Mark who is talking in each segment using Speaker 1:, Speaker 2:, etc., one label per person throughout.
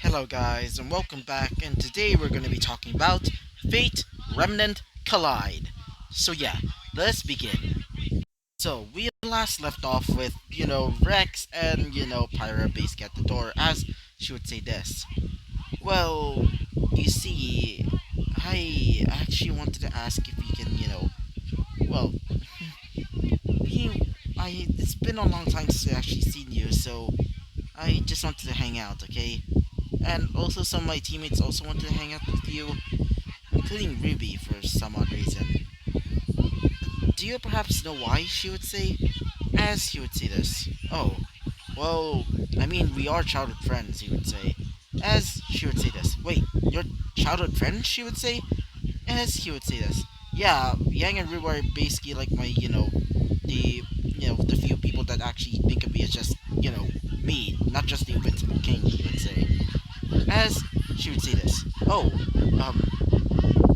Speaker 1: Hello guys and welcome back, and today we're going to be talking about Fate Remnant Collide. So yeah, let's begin. So we last left off with, Rex and, Pyra basically at the door as she would say this. Well, you see, I actually wanted to ask if you can, well, it's been a long time since I actually seen you, so I just wanted to hang out, okay? And also some of my teammates also wanted to hang out with you, including Ruby for some odd reason. Do you perhaps know why, she would say? As he would say this. Oh, well, I mean, we are childhood friends, he would say. As she would say this. Wait, you're childhood friends, she would say? As he would say this. Yeah, Yang and Ruby are basically like my, the few people that actually think of me as just, me, not just the Invincible King, he would say. As she would say this. Oh,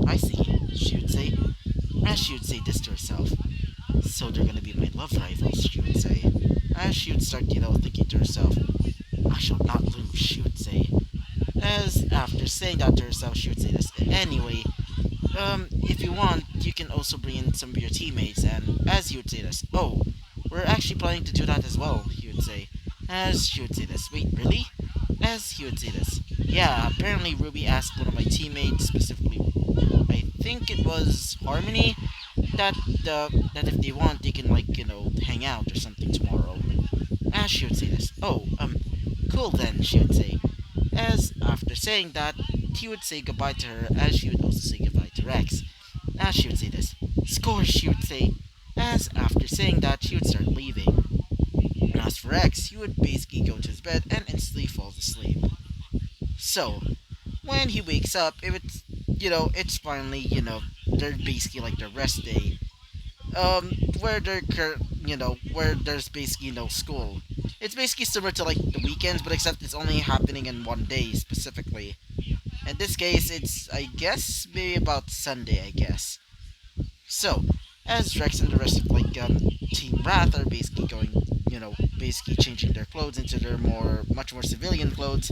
Speaker 1: I see, she would say. As she would say this to herself. So they're gonna be my love rivals, she would say. As she would start, thinking to herself, I shall not lose, she would say. As after saying that to herself, she would say this. Anyway, if you want, you can also bring in some of your teammates, and as you would say this, oh, we're actually planning to do that as well, he would say. As she would say this, wait, really? As he would say this, yeah, apparently Ruby asked one of my teammates, specifically, I think it was Harmony, that if they want, they can, like, hang out or something tomorrow. As she would say this, oh, cool then, she would say. As after saying that, he would say goodbye to her, as she would also say goodbye to Rex. As she would say this, score, she would say. As after saying that, she would start leaving. As for Rex, he would basically go to his bed and instantly falls asleep. So, when he wakes up, if it's, it's finally, they're basically like their rest day, where where there's basically no school. It's basically similar to like the weekends, but except it's only happening in one day specifically. In this case, it's, I guess, maybe about Sunday, I guess. So, as Rex and the rest of like Team Wrath are basically going, basically changing their clothes into their much more civilian clothes.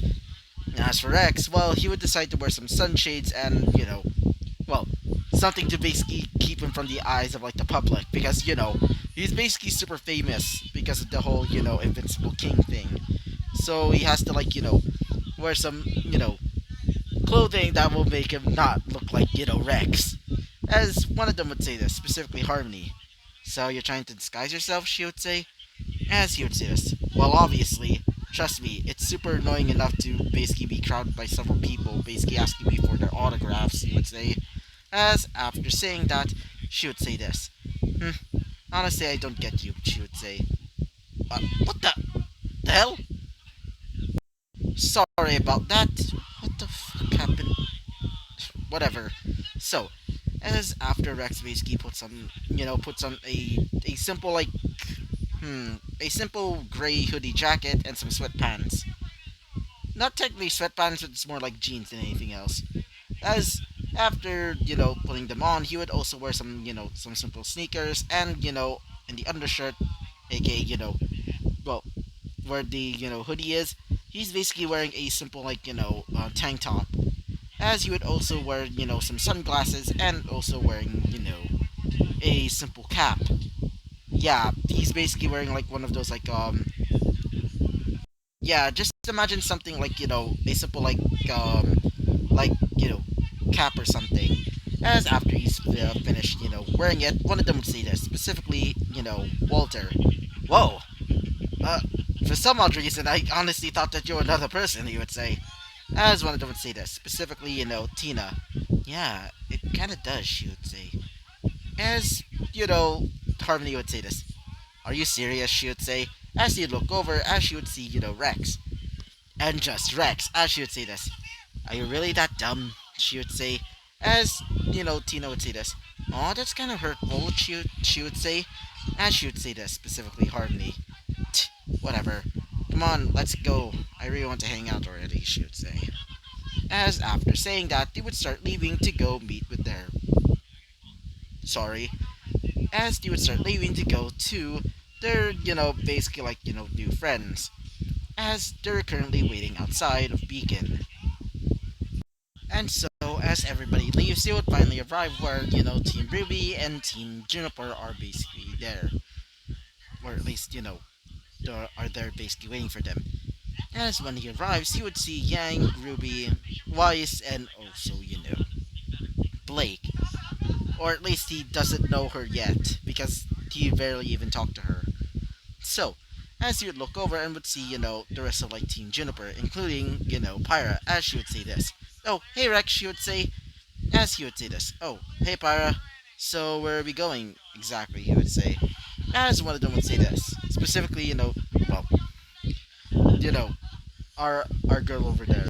Speaker 1: As for Rex, well, he would decide to wear some sunshades and, well, something to basically keep him from the eyes of like the public, because he's basically super famous because of the whole Invincible King thing. So he has to, like, wear some clothing that will make him not look like Rex. As one of them would say this, specifically Harmony. So you're trying to disguise yourself, she would say. As he would say this. Well, obviously, trust me, it's super annoying enough to basically be crowded by several people basically asking me for their autographs, he would say. As after saying that, she would say this. Honestly, I don't get you, she would say. What the hell? Sorry about that. What the fuck happened? Whatever. So, as after Rex basically puts on a simple, like, a simple gray hoodie jacket and some sweatpants. Not technically sweatpants, but it's more like jeans than anything else. As after, putting them on, he would also wear some, some simple sneakers and, in the undershirt, aka, well, where the, hoodie is, he's basically wearing a simple, like, tank top. As he would also wear, some sunglasses and also wearing, a simple cap. Yeah, he's basically wearing, like, one of those, like, yeah, just imagine something like, a simple, like, cap or something. As after he's finished, wearing it, one of them would say this, specifically, Walter. Whoa! Uh, for some odd reason, I honestly thought that you were another person, he would say. As one of them would say this, specifically, Tina. Yeah, it kinda does, she would say. As, Harmony would say this. Are you serious, she would say. As he'd look over, as she would see, Rex. And just Rex, as she would say this. Are you really that dumb? She would say. As, Tina would say this. Oh, that's kind of hurtful, she would say. As she would say this, specifically Harmony. Whatever. Come on, let's go. I really want to hang out already, she would say. As after saying that, they would start leaving to go meet with their... Sorry. As they would start leaving to go to their, basically, like, new friends. as they're currently waiting outside of Beacon. And so, as everybody leaves, they would finally arrive where, Team Ruby and Team Juniper are basically there. Or at least, are there basically waiting for them. As when he arrives, he would see Yang, Ruby, Weiss, and also, Blake. Or at least he doesn't know her yet, because he barely even talked to her. So, as he would look over and would see, the rest of like Team Juniper, including, Pyra, as she would say this. Oh, hey Rex, she would say, as he would say this. Oh, hey Pyra. So where are we going exactly? He would say. As one of them would say this. Specifically, well, you know, our girl over there,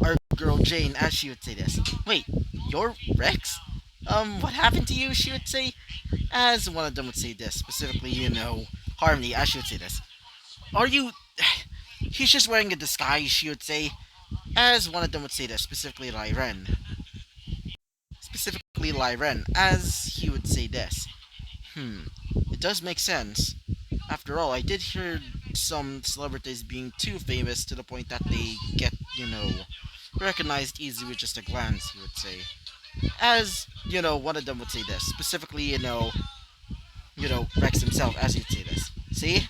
Speaker 1: our girl Jane, as she would say this. Wait, you're Rex? What happened to you? She would say. As one of them would say this. Specifically, Harmony, as she would say this. Are you? He's just wearing a disguise. She would say. As one of them would say this. Specifically, Lyren. Specifically, Lyren, as he would say this. It does make sense. After all, I did hear some celebrities being too famous to the point that they get, recognized easily with just a glance, he would say. As, one of them would say this. Specifically, Rex himself, as he'd say this. See?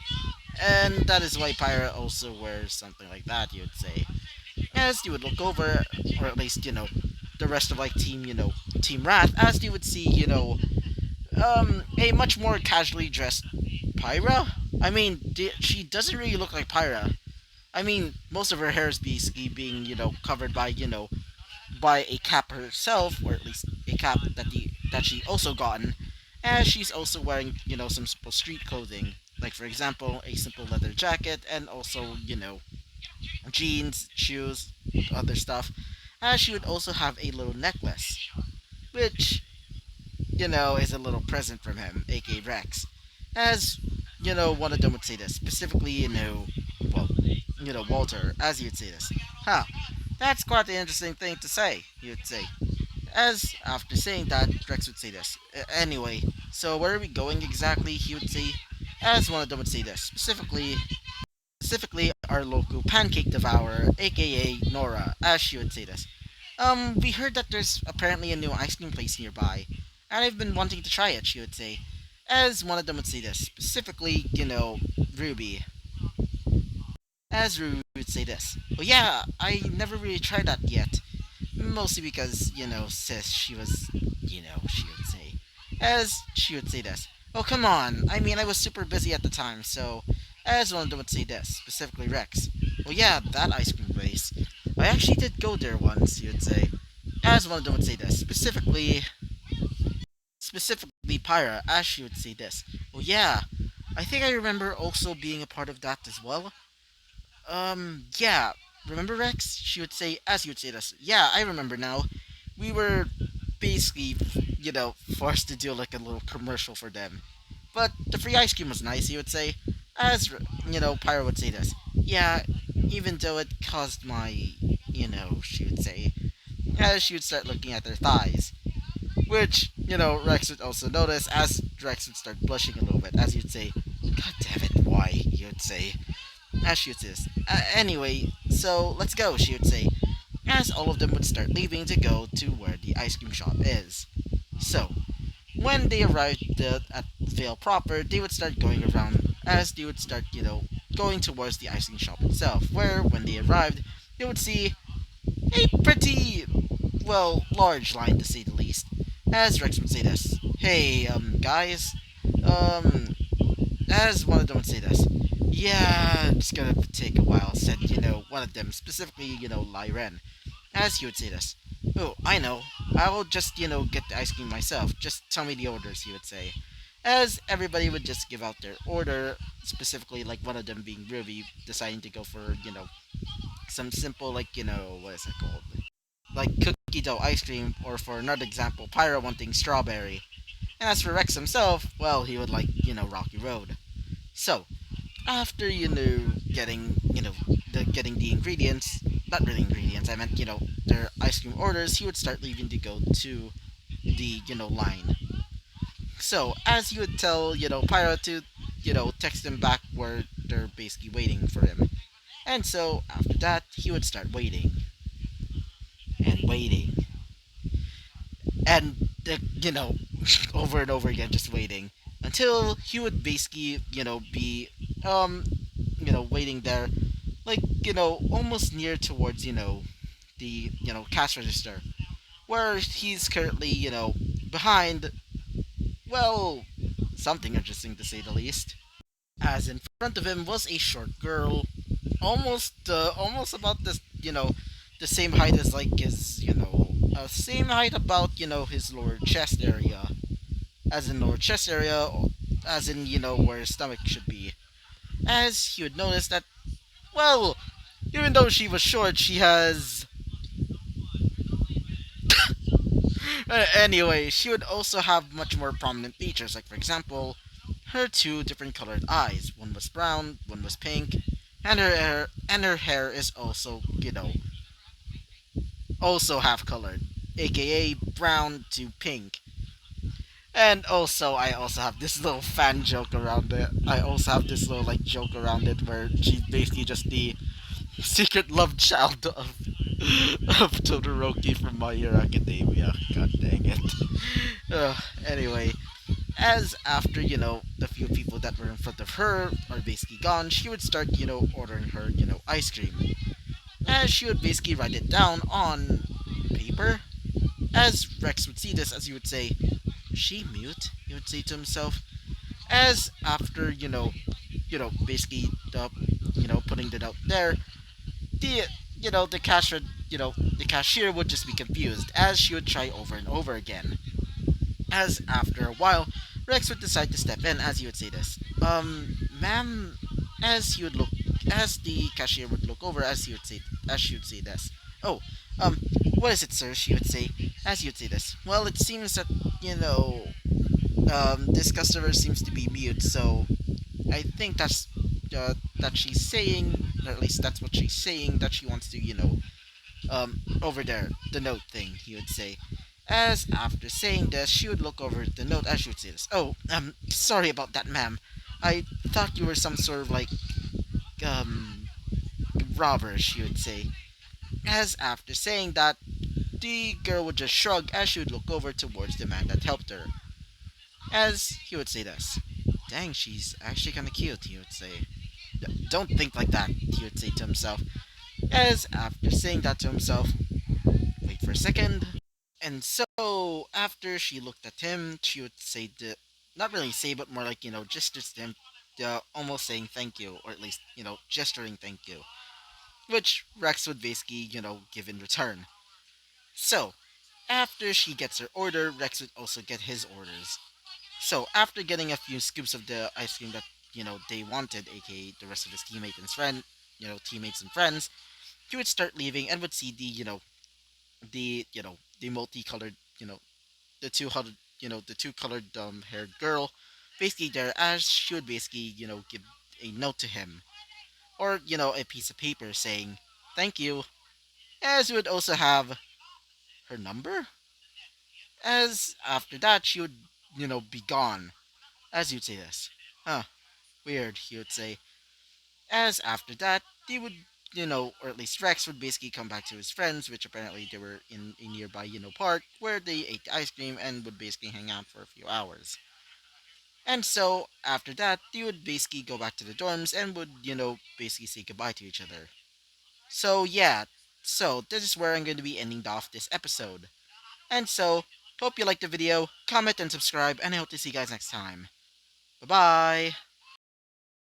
Speaker 1: And that is why Pyra also wears something like that, he would say. As you would look over, or at least, the rest of like Team Wrath, as you would see, a much more casually dressed Pyra. I mean, she doesn't really look like Pyra. I mean, most of her hair is basically being, covered by, by a cap herself, or at least a cap that she also gotten, as she's also wearing, some simple street clothing, like for example, a simple leather jacket, and also, jeans, shoes, other stuff. As she would also have a little necklace, which is a little present from him, aka Rex. As, one of them would say this, specifically, well, Walter, as he would say this. Huh, that's quite an interesting thing to say, he would say. As, after saying that, Rex would say this. Anyway, so where are we going exactly, he would say. As one of them would say this, specifically our local pancake devourer, aka Nora, as she would say this. We heard that there's apparently a new ice cream place nearby, and I've been wanting to try it, she would say. As one of them would say this, specifically, Ruby. As Ruby would say this. Well, yeah, I never really tried that yet. Mostly because, sis, she was, she would say. As she would say this. Oh, come on. I mean, I was super busy at the time, so. As one of them would say this, specifically Rex. Well, yeah, that ice cream place. I actually did go there once, he would say. As one of them would say this, specifically Pyra, as she would say this. Well, yeah, I think I remember also being a part of that as well. Yeah, remember Rex? She would say, as he would say this. Yeah, I remember now. We were basically, forced to do like a little commercial for them. But the free ice cream was nice, he would say. As, Pyra would say this. Yeah, even though it caused my, she would say. As she would start looking at their thighs. Which, Rex would also notice as Rex would start blushing a little bit. As you'd say, God damn it, why? He would say. As she would say this. Anyway, so let's go, she would say. As all of them would start leaving to go to where the ice cream shop is. So, when they arrived at Vale proper, they would start going around as they would start, going towards the ice cream shop itself, where, when they arrived, they would see a pretty, well, large line to say the least. As Rex would say this. Hey, guys, um, as one of them would say this. Yeah, it's gonna take a while, said, one of them, specifically, Lyren. As he would say this. Oh, I know. I will just, get the ice cream myself. Just tell me the orders, he would say. As everybody would just give out their order, specifically, like, one of them being Ruby, deciding to go for, some simple, like, what is it called? Like, cookie dough ice cream, or for another example, Pyro wanting strawberry. And as for Rex himself, well, he would like, Rocky Road. So, after, getting, getting the ingredients, not really ingredients, I meant, their ice cream orders, he would start leaving to go to the, line. So, as he would tell, Pyro to, text him back where they're basically waiting for him. And so after that, he would start waiting and waiting and over and over again, just waiting until he would basically, be um, waiting there, like almost near towards the cash register, where he's currently behind, well, something interesting to say the least. As in front of him was a short girl, almost about this, the same height as like his, same height about his lower chest area, as in lower chest area, as in where his stomach should be. As he would notice that, well, even though she was short, she has. Anyway, she would also have much more prominent features, like for example, her two different colored eyes. One was brown, one was pink, and her hair is also, also half colored, aka brown to pink. And also, I also have this little fan joke around it. I also have this little like joke around it where she's basically just the secret love child of Todoroki from My Hero Academia. God dang it. Anyway, as after the few people that were in front of her are basically gone, she would start ordering her ice cream. As she would basically write it down on paper. As Rex would see this, as he would say, "Is she mute?" He would say to himself. As after basically the putting the note there, the the the cashier would just be confused as she would try over and over again. As after a while, Rex would decide to step in as he would say this. Ma'am, as he would look, as the cashier would look over as she would say this. Oh, what is it, sir? She would say, as he would say this. Well, it seems that, this customer seems to be mute, so I think that she's saying, or at least that's what she's saying, that she wants to, over there, the note thing, he would say. As after saying this, she would look over the note as she would say this. Oh, sorry about that, ma'am. I thought you were some sort of like, um, robber, she would say. As after saying that, the girl would just shrug as she would look over towards the man that helped her. As he would say this. Dang, she's actually kinda cute, he would say. Don't think like that, he would say to himself. As after saying that to himself, wait for a second. And so, after she looked at him, she would say not really say, but more like, gestures to him, almost saying thank you, or at least, gesturing thank you. Which Rex would basically, give in return. So, after she gets her order, Rex would also get his orders. So, after getting a few scoops of the ice cream that, they wanted, aka the rest of his teammates and friends, he would start leaving and would see the multicolored, the the two colored haired girl basically there as she would basically, give a note to him or, a piece of paper saying thank you, as would also have her number. As after that, she would, be gone. As you'd say this. Huh, weird, he would say. As after that, they would, or at least Rex would basically come back to his friends, which apparently they were in a nearby, park, where they ate the ice cream and would basically hang out for a few hours. And so, after that, they would basically go back to the dorms and would, basically say goodbye to each other. So, yeah, so this is where I'm going to be ending off this episode. And so, hope you liked the video, comment and subscribe, and I hope to see you guys next time. Bye bye!